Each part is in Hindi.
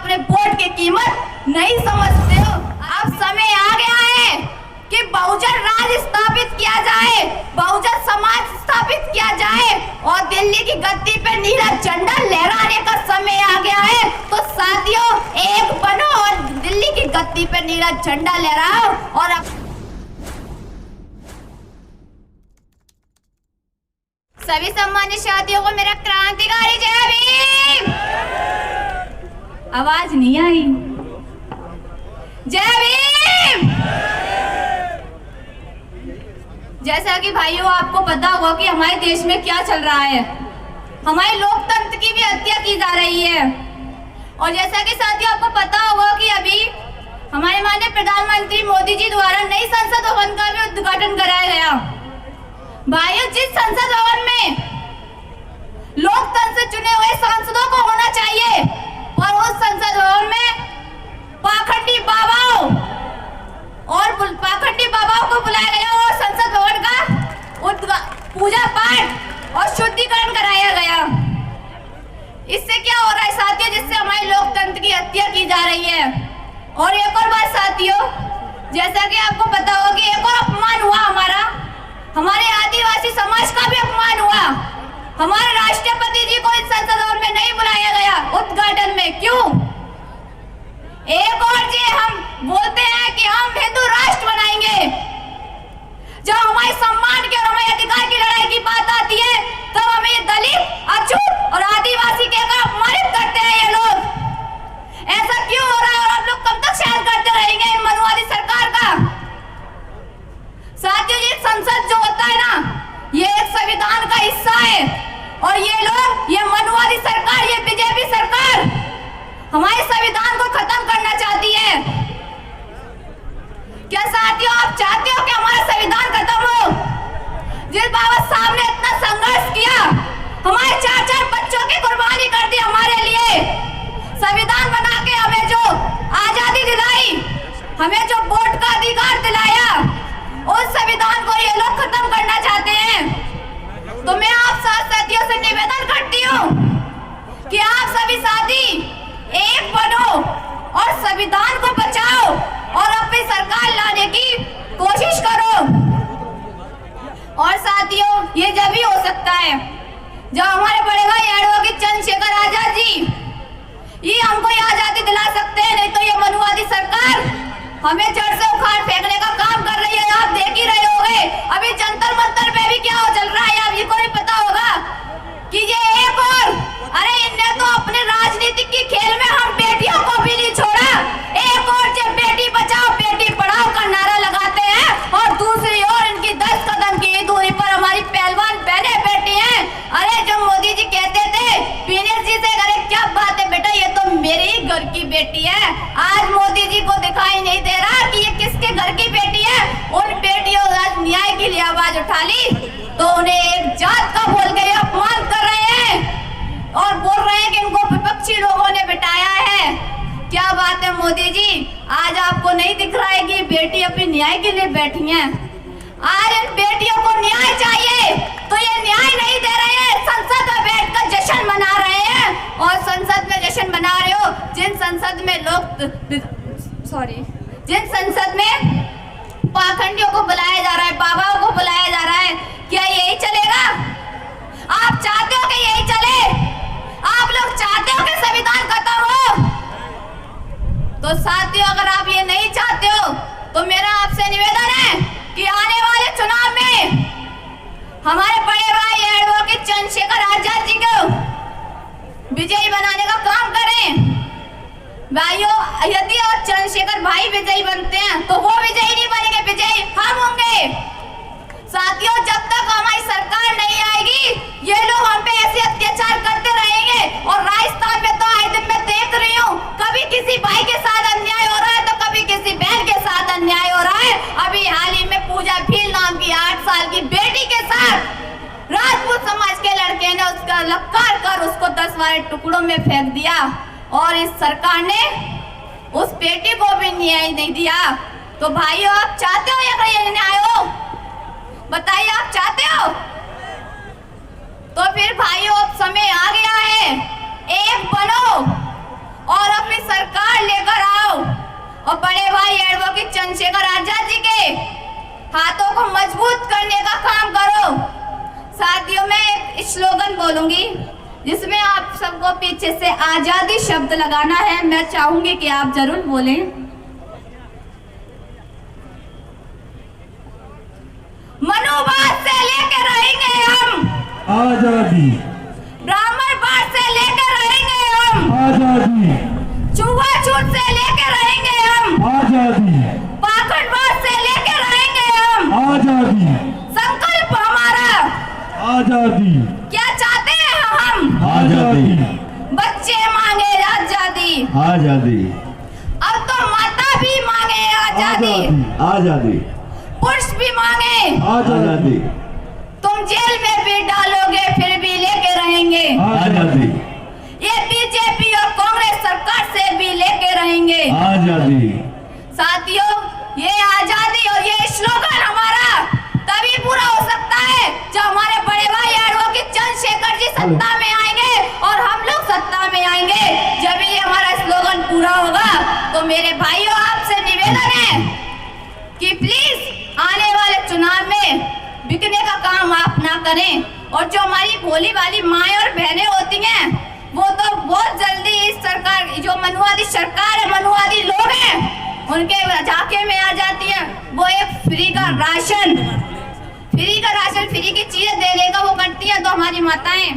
अपने वोट की कीमत नहीं समझते हो। अब समय आ गया है कि बहुजन राज स्थापित किया जाए, बहुजन समाज स्थापित किया जाए और दिल्ली की गद्दी पे नीला झंडा लहराने का समय आ गया है। तो साथियों, एक बनो और दिल्ली की गद्दी पे नीला झंडा लहराओ। और सभी सम्मानित साथियों को मेरा क्रांतिकारी जय भीम। आवाज नहीं आई। जय भीम। जैसा कि भाइयों आपको पता होगा कि हमारे देश में क्या चल रहा है, हमारे लोकतंत्र की भी हत्या की जा रही है। और जैसा कि साथियों आपको पता होगा कि अभी हमारे माननीय प्रधानमंत्री मोदी जी द्वारा नई संसद भवन का भी उद्घाटन कराया गया। भाइयों, जिस संसद भवन में लोकतंत्र से चुने हुए सांसदों को होना चाहिए, और उस संसद भवन में पाखंडी बाबाओं को बुलाया गया और संसद भवन का पूजा पाठ और शुद्धिकरण कराया गया। इससे क्या हो रहा है साथियों? जिससे हमारे लोकतंत्र की हत्या की जा रही है। और एक और बात साथियों, जैसा कि आपको पता होगा कि एक और अपमान हुआ हमारे आदिवासी समाज का भी अपमान हुआ। हमारे राष्ट्रपति जी को इस संसद भवन में नहीं बुलाया गया उद्घाटन में। क्यों? एक और जी हम बोलते हैं कि हम हिंदू राष्ट्र बनाएंगे, जब हमारे सम्मान के और हमारे अधिकार की लड़ाई की बात आती है तब हमें दलित, अछूत और आदिवासी कहकर अपमानित करते हैं ये लोग। ऐसा क्यों हो रहा है और आप लोग कब तक सहन करते रहेंगे इन मनुवादी सरकार का? साथियों, ये संसद जो होता है ना, ये एक संविधान का हिस्सा है। और ये लोग, ये मनुवादी सरकार, ये बीजेपी सरकार हमारे संविधान को खत्म करना चाहती है। क्या साथियों आप चाहते हो कि हमारा संविधान खत्म हो? जिस बाबा साहब ने इतना संघर्ष किया, हमारे 4-4 बच्चों की कुर्बानी कर दी हमारे लिए, संविधान बना के हमें जो आजादी दिलाई, हमें जो वोट का अधिकार दिलाया, उस संविधान को ये लोग खत्म करना चाहते हैं। तो मैं आप साथियों से निवेदन करती हूँ कि आप सभी साथी एक बनो और संविधान को बचाओ और अपनी सरकार लाने की कोशिश करो। और साथियों, ये जब ही हो सकता है जब हमारे बड़े भाई एडवोकेट चंद्रशेखर आजाद जी ये हमको ये आजादी दिला सकते हैं। नहीं तो ये मनुवादी सरकार हमें जड़ से उखाड़ फेंकने का काम कर रही है। आप देख ही रहे होंगे अभी जंतर मंतर पे भी क्या चल रहा है, आप ये को नहीं पता होगा कि ये एक और, अरे इनने तो अपने राजनीति की खेल में हम बेटियों को भी नहीं छोड़ा। एक और जब बेटी बचाओ बेटी पढ़ाओ का नारा लगाते हैं और दूसरी ओर इनकी 10 कदम की दूरी पर हमारी पहलवान बहनें बैठी हैं। अरे जो मोदी जी कहते थे पीनेश जी से, अरे क्या बात है बेटा, ये तो मेरे ही घर की बेटी है। आज मोदी जी को दिखाई नहीं दे रहा कि ये किसके घर की बेटी है। उन बेटियों ने न्याय के लिए आवाज उठा ली तो उन्हें एक जात का बोल के अपमान कर रहे हैं और बोल रहे हैं कि इनको विपक्षी लोगों ने बिठाया है। क्या बात है मोदी जी, आज आपको नहीं दिख रहा है कि बेटी अपने न्याय के लिए बैठी हैं? आज इन बेटियों को न्याय चाहिए तो ये न्याय नहीं दे रहे हैं, संसद में बैठकर जश्न मना रहे हैं। और संसद में जश्न मना रहे हो जिन संसद में जिन संसद में पाखंडियों को बुलाया जा रहा है, बाबाओं को बुलाया जा रहा है, क्या यही चलेगा? आप चाहते हो कि यही चले? आप लोग चाहते हो कि संविधान खत्म हो? तो साथियों, अगर आप ये नहीं चाहते हो तो मेरा आपसे निवेदन है कि आने वाले चुनाव में हमारे बड़े भाई एडवोकेट चंद्रशेखर आजाद जी को विजयी बनाने का काम करें। भाइयों, यदि और चंद्रशेखर भाई विजयी बनते हैं तो वो विजयी नहीं बनेंगे, विजयी हम होंगे। साथियों, जब तक हमारी सरकार नहीं आएगी ये लोग हम पे ऐसे अत्याचार करते रहेंगे। और राजस्थान में तो आए दिन मैं देख रही हूँ, कभी किसी भाई के साथ अन्याय हो रहा है तो कभी किसी बहन के साथ अन्याय हो रहा है। अभी हाल ही में पूजा भील नाम की 8 साल की बेटी के साथ राजपूत समाज के लड़के ने उसका लक्कार कर उसको 10-12 टुकड़ों में फेंक दिया। और इस सरकार ने उस बेटी को भी न्याय नहीं दिया। तो भाइयों, आप चाहते हो या ये न्याय हो? बताइए, आप चाहते हो? तो फिर भाइयों, अब समय आ गया है, एक बनो और अपनी चंद्रशेखर आजाद जी के हाथों को मजबूत करने का काम करो। साथियों, मैं एक स्लोगन बोलूंगी जिसमें आप सबको पीछे से आजादी शब्द लगाना है। मैं चाहूंगी कि आप जरूर बोलें। मनुवाद से लेकर रहेंगे हम आजादी, ब्राह्मणवाद से लेकर रहेंगे हम आजादी, छुआछूत से लेकर रहेंगे हम आजादी, पाखंडवाद से लेकर रहेंगे हम आजादी, संकल्प हमारा आजादी, क्या चाहते हैं हम? आजादी, बच्चे मांगे आजादी, आजादी, अब तो माता भी मांगे आजादी, आजादी, पुरुष भी मांगे आजादी, तुम जेल में भी डालोगे फिर भी लेके रहेंगे। आजादी, ये बीजेपी और कांग्रेस सरकार से भी लेके रहेंगे। आजादी। साथियों, ये आजादी और ये स्लोगन हमारा तभी पूरा हो सकता है जब हमारे बड़े भाई एडवोकेट चंद्रशेखर जी सत्ता में आएंगे और हम लोग सत्ता में आएंगे। जब ये हमारा स्लोगन पूरा होगा तो मेरे भाइयों, आपसे निवेदन है कि प्लीज आने वाले चुनाव में बिकने का काम आप ना करें। और जो हमारी भोली वाली माएं और बहनें होती हैं वो तो बहुत जल्दी इस सरकार, जो मनुवादी सरकार है, मनुवादी लोग हैं, उनके झांके में आ जाती हैं। वो एक फ्री का राशन, फ्री की चीजें देने का वो करती हैं। तो हमारी माताएं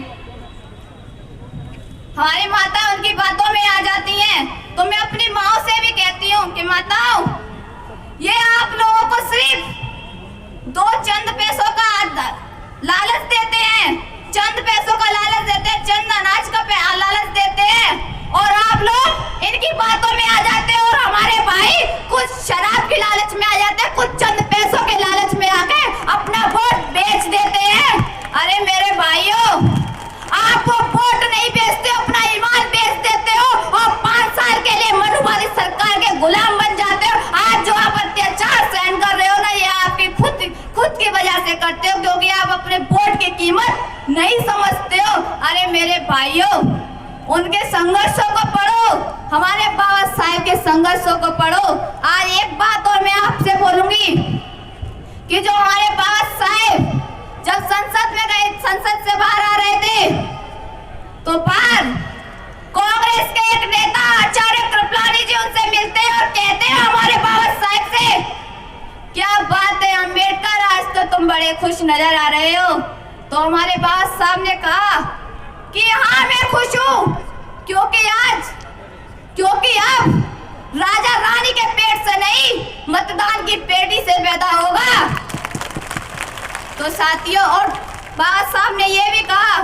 उनकी बातों में आ जाती हैं। तो मैं अपनी माओ से भी कहती हूँ कि माताओं, ये आप लोगों को सिर्फ दो चंद पैसों का लालच देते हैं, चंद पैसों का लालच देते हैं, चंद अनाज का लालच देते हैं और आप लोग इनकी बातों में आ जाते हैं। और हमारे भाई कुछ शराब की लालच में आ जाते हैं, कुछ चंद पैसों के लालच में आके अपना वोट बेच देते हैं। अरे मेरे भाइयों, आप वो वोट नहीं बेचते, अपना ईमान बेच देते हो और 5 साल के लिए मनुवादी सरकार के गुलाम बन जाते हो। आज जो आप अत्याचार सहन कर रहे हो ना, ये आपकी खुद की वजह से करते हो, क्योंकि आप अपने वोट की कीमत नहीं समझते हो। अरे मेरे भाइयों, उनके संघर्षों को पढ़ो, हमारे बाबा साहेब के संघर्षों को पढ़ो। आज एक बात और मैं आपसे बोलूंगी कि जो हमारे बाबा साहेब जब संसद में गए, संसद से बाहर आ रहे थे तो बाहर कांग्रेस के एक नेता आचार्य कृपलानी जी उनसे मिलते हैं और कहते हैं हमारे बाबा साहेब से, क्या बात है अम्बेडकर, आज तो तुम बड़े खुश नजर आ रहे हो। तो हमारे बाबा साहब ने कहा कि हाँ, मैं खुश हूँ क्योंकि अब राजा रानी के पेट से नहीं, मतदान की पेटी से पैदा होगा। तो साथियों, और बाबा साहब ने ये भी कहा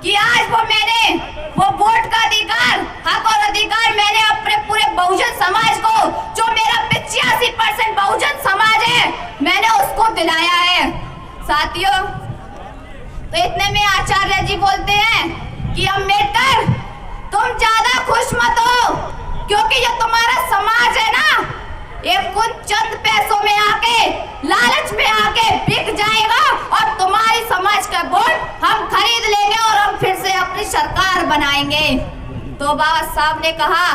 कि आज वो वोट का अधिकार, हक और अधिकार मैंने अपने पूरे बहुजन समाज को, जो मेरा 85% बहुजन समाज है, मैंने उसको दिलाया है। साथियों, तो इतने में आचार्य जी बोलते हैं कि अम्बेडकर, तुम ज्यादा खुश मत हो, क्योंकि ये तुम्हारा समाज है ना, ये कुछ चंद पैसों में आके, लालच में आके बिक जाएगा और तुम्हारी समाज का वोट हम खरीद लेंगे और हम फिर से अपनी सरकार बनाएंगे। तो बाबा साहब ने कहा,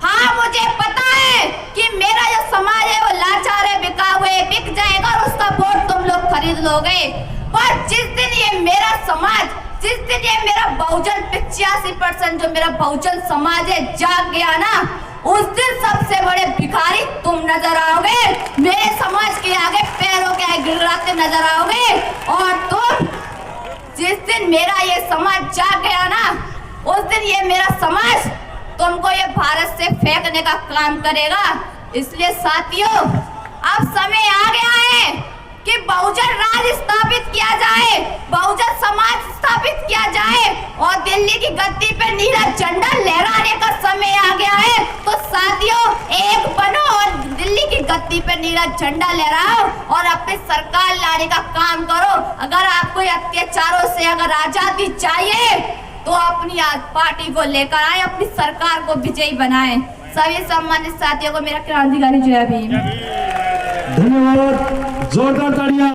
हाँ मुझे पता है कि मेरा जो समाज है वो लाचार है, बिका हुए बिक जाएगा और उसका वोट तुम लोग खरीद लोगे। पर जिस दिन ये मेरा समाज, जिस दिन ये मेरा बहुजन 85% जो मेरा बहुजन समाज है जाग गया ना, उस दिन सबसे बड़े भिखारी तुम नजर आओगे, मेरे समाज के आगे पैरों के आगे गिड़गिड़ाते नजर आओगे। और तुम, जिस दिन मेरा ये समाज जाग गया ना, उस दिन ये मेरा समाज तुमको ये भारत से फेंकने का काम करेगा। इसलिए साथियों, अब समय आ गया है कि बहुजन राज स्थापित किया जाए, बहुजन समाज स्थापित किया जाए और दिल्ली की गद्दी पे नीला झंडा लहराने का समय आ गया है। तो साथियों, एक बनो और दिल्ली की गद्दी पे नीला झंडा लहराओ और अपनी सरकार लाने का काम करो। अगर आपको अत्याचारों से अगर आजादी चाहिए तो अपनी पार्टी को लेकर आए, अपनी सरकार को विजयी बनाए। सभी सम्मानित साथियों को मेरा क्रांतिकारी जय भीम। धन्यवाद, जोरदार तालियां।